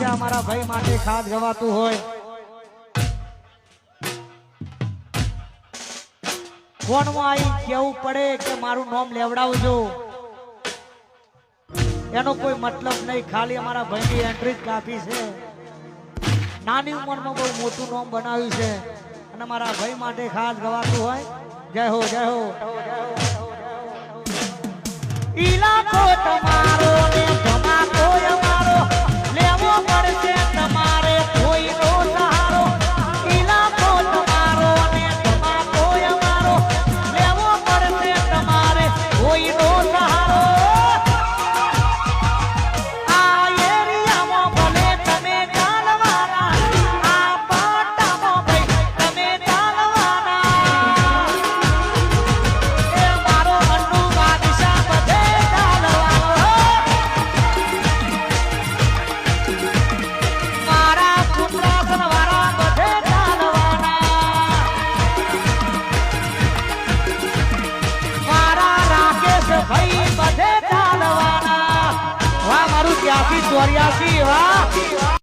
છે અમારા ભાઈ માટે ખાસ ગવાતું હોય ફોનમાં આવી કેવું પડે કે મારું નામ લેવડાવજો એનો કોઈ મતલબ નહીં ખાલી અમારા ભાઈની એન્ટ્રી જ કાફી છે નાની ઉંમરમાં બહુ મોટું નામ બનાવ્યું છે અને મારા ભાઈ માટે ખાસ ગવાતું હોય જય હો જય હો ઈલાકો તમારો ને ધમાકો અમારો લેવો પડશે તમારે કોઈનો સહારો ઈલાકો તમારો ને ધમાકો અમારો લેવો પડશે તમારે કોઈનો સહારો આ એરિયામાં ભલે તમે ચાલવાના આ પાટામાં ભાઈ તમે ચાલવાના એ મારો અન્નુ બાદશાહ બધે ભાઈ બધે ચાલવાના વાહ મારું 83 84 વાહ